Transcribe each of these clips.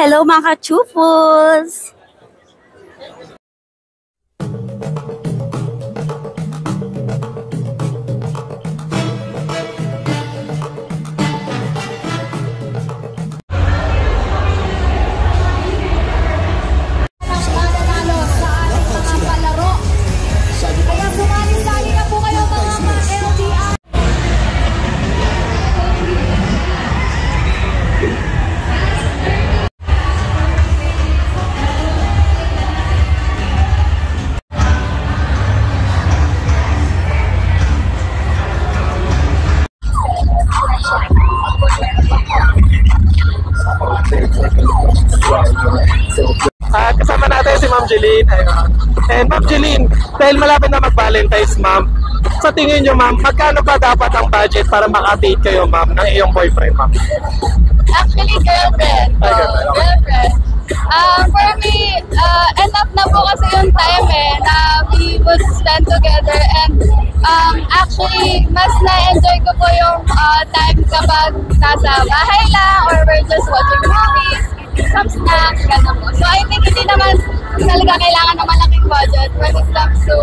Hello mga ka-chufos! Kasama natin si Ma'am Jeline. And Ma'am Jeline, dahil malapit na mag-Valentine's, Ma'am, sa tingin nyo, Ma'am, magkano ba dapat ang budget para maka-date kayo, Ma'am, ng iyong boyfriend, Ma'am? Actually, girlfriend. Girlfriend. For me, enough na po kasi yung time na we would spend together, and actually, mas na-enjoy ko po yung time kapag nasa bahay lang or we're just watching movies, some snacks, gano'n po. So I think hindi naman talaga kailangan ng malaking budget when it comes to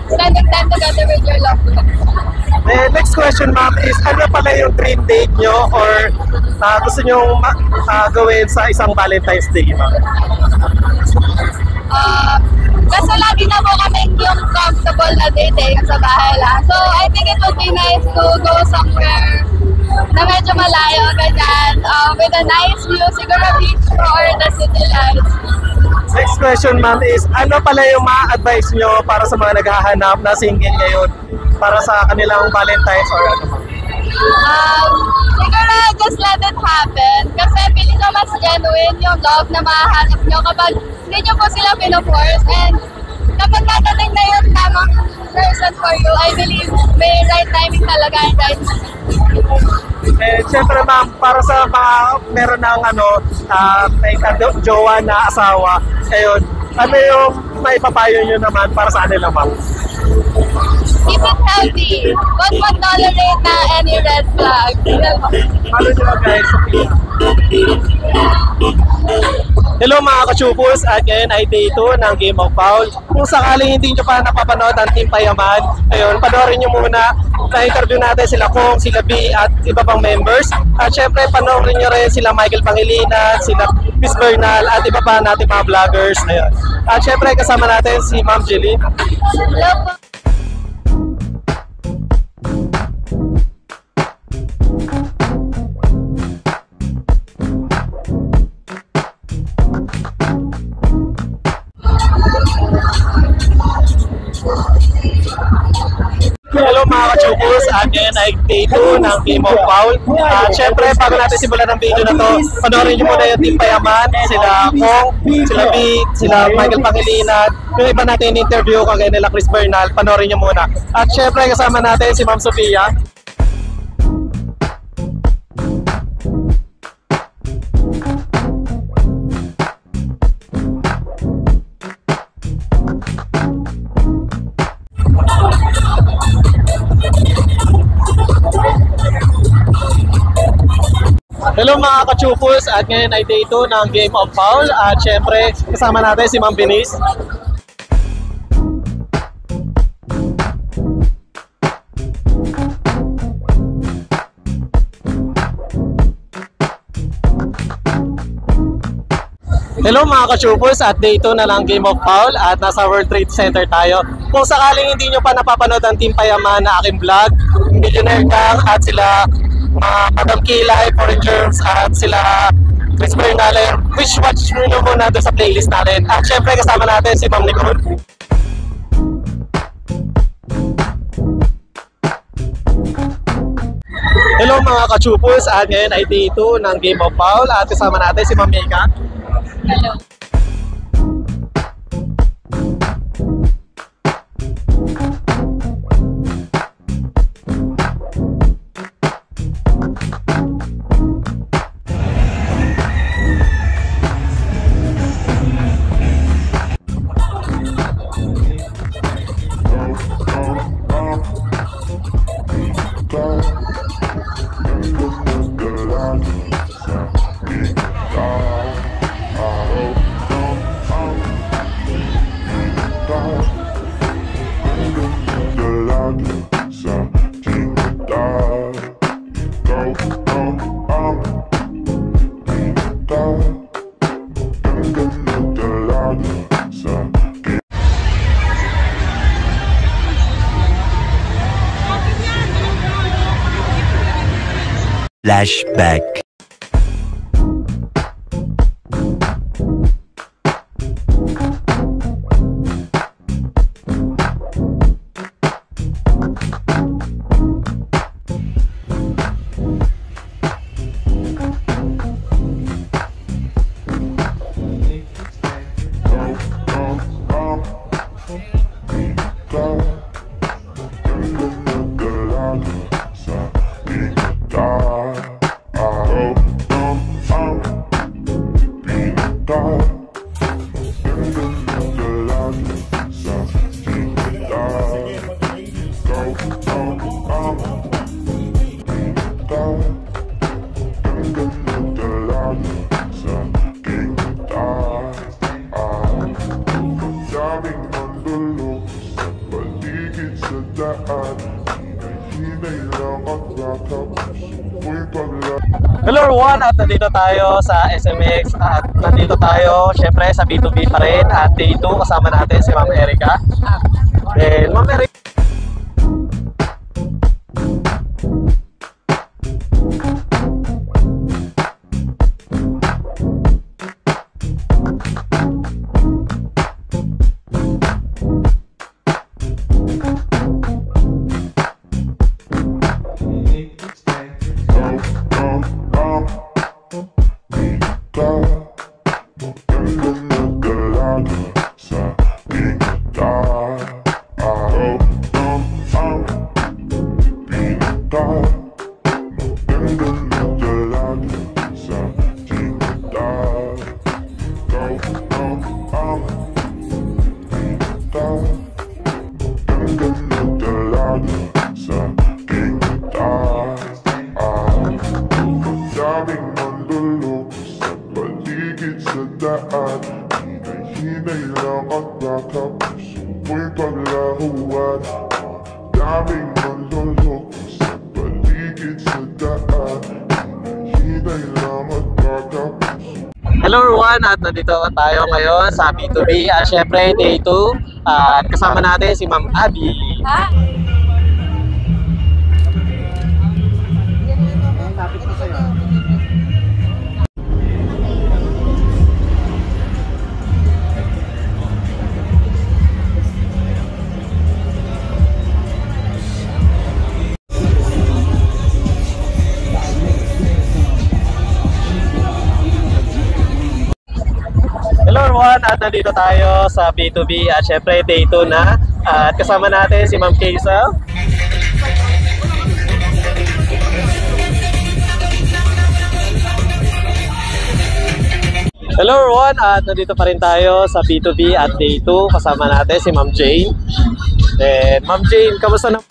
spending time together with your loved ones. Next question, Ma'am, is ano pala yung dream date nyo or gusto nyo gawin sa isang Valentine's Day, Ma'am? Kasi lagi na po kami yung comfortable na date yung sa bahay lang. So I think it would be nice to go somewhere na medyo malayo, ganyan, with a nice view, siguro beach or the city lights. Next question, Ma'am, is ano pala yung ma-advise nyo para sa mga naghahanap na single ngayon para sa kanilang Valentine's or ano, Ma'am? Siguro just let it happen. Kasi feeling ko mas genuine yung love na mahanap nyo kapag hindi nyo po sila pinoforce. And kapag natating na yung tamang person for you, I believe may right timing talaga and right timing. Siyempre, Ma'am, para sa mga meron ng may jowa na asawa, ayun, ano yung may papayo nyo naman para sa kanila, Ma'am? Keep it healthy. Wag tolerate na any red flag. Follow nyo guys. Hello mga ka-chupos, at ngayon ay day 2 ng Game of Foul. Kung sakaling hindi nyo pa napapanood ang Team Payaman, ayun, panoorin nyo muna. Na-interview natin sila Kong, sila B at iba pang members. At syempre panoorin nyo rin sila Michael Pangilinan, sila Miss Bernal at iba pa natin mga vloggers. Ayun. At syempre kasama natin si Ma'am Jeline. Hello po. Hello mga ka-chupos, at ngayon ay day 2 ng Game of Foul. Siyempre, bago natin simulan ng video na to, panoorin nyo muna yung Team Payaman, sila Kong, sila B, sila Michael Pangilinan, yung iba natin in-interview kagaya nila Chris Bernal, panoorin nyo muna. At siyempre, kasama natin si Ma'am Sofia. Hello mga ka-chupos, at ngayon ay day 2 ng Game of Foul. At syempre, kasama natin si Ma'am Venice. Hello mga ka-chupos, at day 2 na lang Game of Foul at nasa World Trade Center tayo. Kung sakaling hindi nyo pa napapanood ang Team Payaman na aking vlog, Millionaire Gang at sila Madam Kilay, Foreign Germs at sila Chris Bernal, wish watch nyo muna doon sa playlist natin. At syempre kasama natin si Ma'am Nicole. Hello mga ka-chupos, at ngayon ay day 2 ng Game of Foul at kasama natin si Ma'am Mika. Hello. Flashback. Hello everyone, at nandito tayo sa SMX at nandito tayo syempre sa B2B pa rin at day 2 kasama natin si Ma'am Erica. Then Ma'am Erica, hello everyone, at nandito tayo ngayon sa B2B at syempre day 2 at kasama natin si Ma'am Abby. Hello everyone, at nandito tayo sa B2B at syempre day 2 na at kasama natin si Ma'am Kaysel. Hello everyone, at nandito pa rin tayo sa B2B at day 2 kasama natin si Ma'am Jane. Then Ma'am Jane, kamusta na?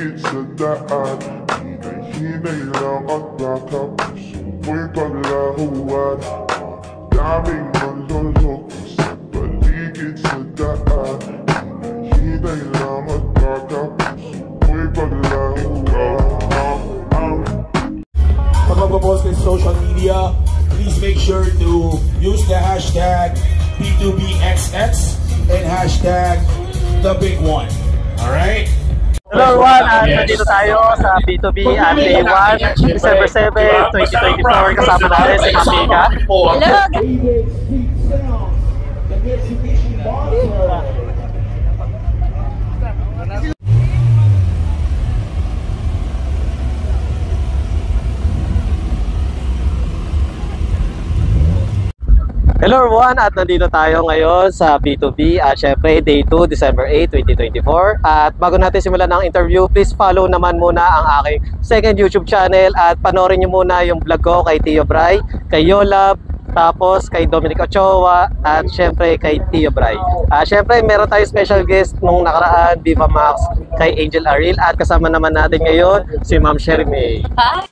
Paligid sa daan, hinay-hinay lang at bakapos mo'y paglahuan. Daming manlolok sa paligid sa daan, hinay-hinay lang at bakapos mo'y paglahuan. Pag magpo-post in social media, please make sure to use the hashtag P2BXX and hashtag the big one. Alright? Hello everyone, nandito tayo sa B2B at Day 1, December 7, 2024. Kasama natin si Mika. Hello. Hello everyone, at nandito tayo ngayon sa B2B at syempre Day 2, December 8, 2024. At bago natin simulan ang interview, please follow naman muna ang aking second YouTube channel at panoorin nyo muna yung vlog ko kay Tio Bray, kay Yolab, tapos kay Dominic Ochoa at syempre kay Tio Bray. Syempre meron tayo special guest nung nakaraan, Viva Max, kay Angel Aril, at kasama naman natin ngayon si Ma'am Sherry May. Hi.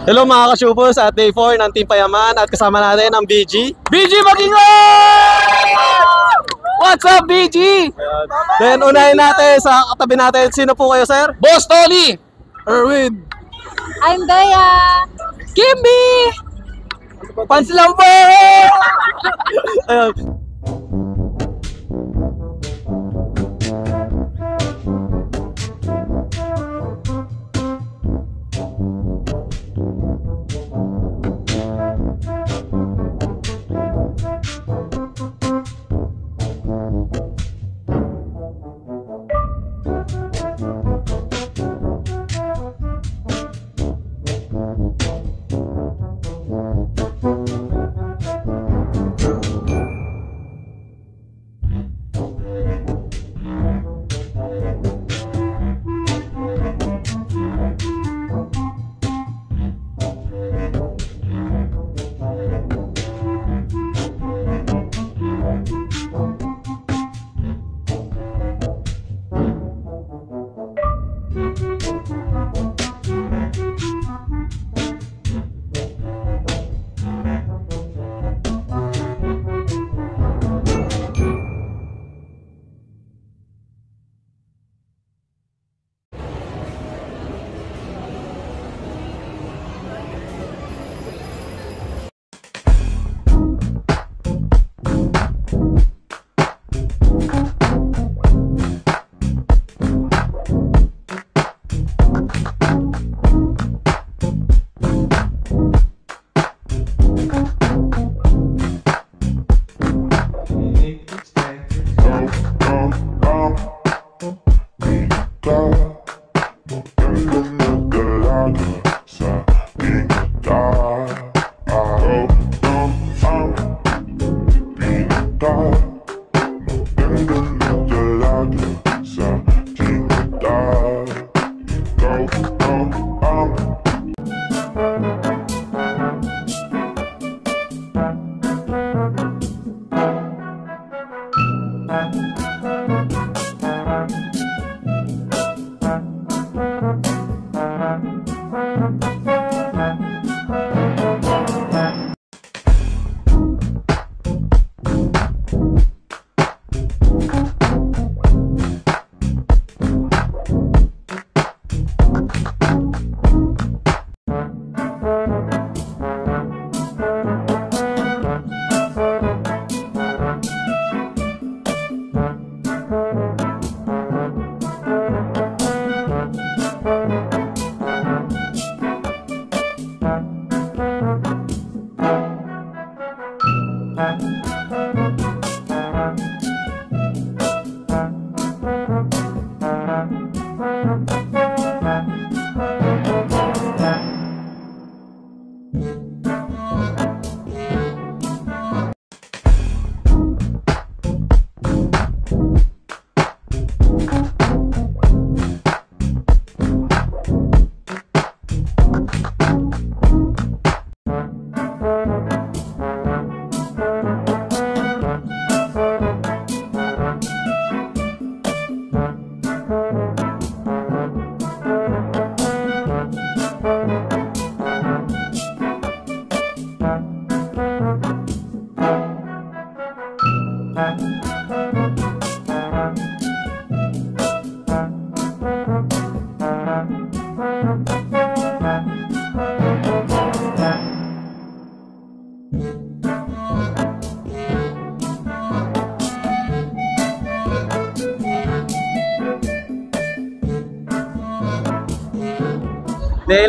Hello mga ka-Shupos, at Day 4 ng Team Payaman at kasama natin ang BG. BG Makingon! What's up BG? Then unahin natin sa katabi natin, sino po kayo sir? Boss Tony! Erwin. I'm Daya. Kimby! Pansilambo! Ayun.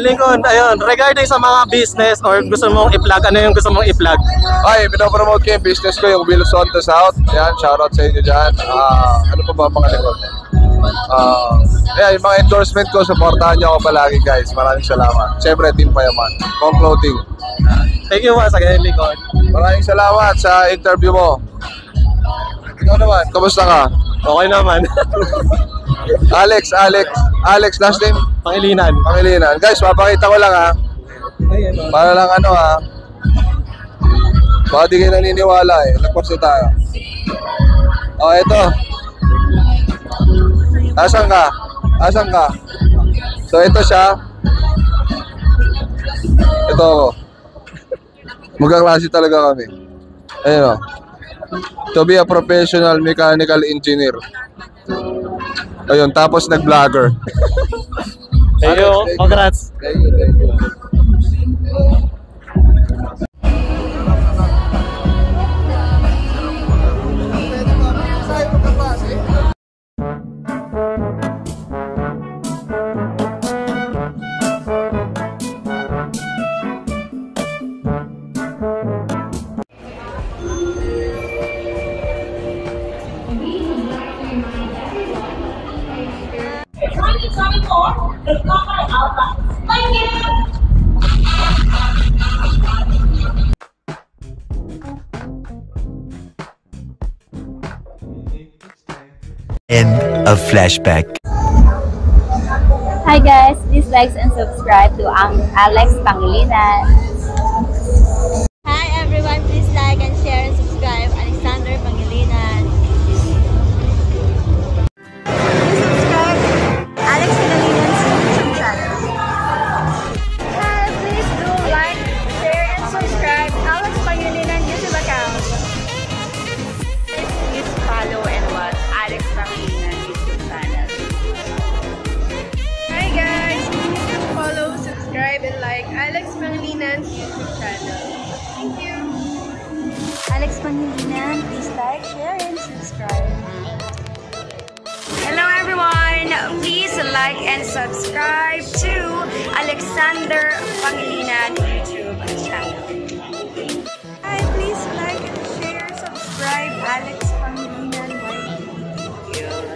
Lincoln, ayun, regarding sa mga business or gusto mong i-plug, ano yung gusto mong i-plug? Ay, pinopromote ko yung business ko, yung Wilson to South. Yan, shoutout sa inyo dyan. Ano pa ba mga likod? Ayan, yung mga endorsement ko, supportahan nyo ako palagi guys. Maraming salamat. Siyempre, Team Payaman. Kong Clothing. Thank you once again, Lincoln. Maraming salamat sa interview mo. Ikaw naman, kamusta ka? Okay naman. Alex, last name? Pangilinan. Pangilinan. Guys, mapakita ko lang ha. Para lang ano ha. Baka di kayo naniniwala eh. Nagpapsa tayo. Oh, ito. Asan ka? So, ito siya. Ito ako. Magkaklase talaga kami. Ayun o. To be a professional mechanical engineer. Ayun, tapos nag-vlogger. Thank you. Congrats. Thank you. End of flashback. Hi guys, please like and subscribe to Alex Pangilinan. Hi everyone, please like and share and subscribe Alexander Pangilinan. Subscribe Alex Pangilinan's YouTube channel. Hi, please do like, share and subscribe Alex Pangilinan YouTube account. Please follow and watch Alex Pangilinan YouTube channel. Hi guys! You can follow, subscribe, and like Alex Pangilinan's YouTube channel. Thank you! Alex Pangilinan, please like, share and subscribe. Hello everyone! Please like and subscribe to Alexander Pangilinan YouTube channel. Hi, please like and share, subscribe Alex Pangilinan YouTube.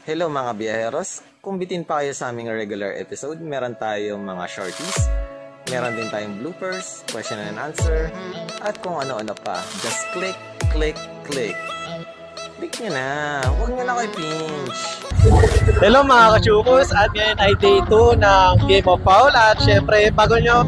Hello mga biyaheros, kung bitin pa kayo sa aming regular episode, meron tayong mga shorties, meron din tayong bloopers, question and answer, at kung ano-ano pa. Just click, click, click. Click nyo na, huwag nyo na kayo pinch. Hello mga kachupos, at ngayon ay day 2 ng Game of Foul. At syempre, bago nyo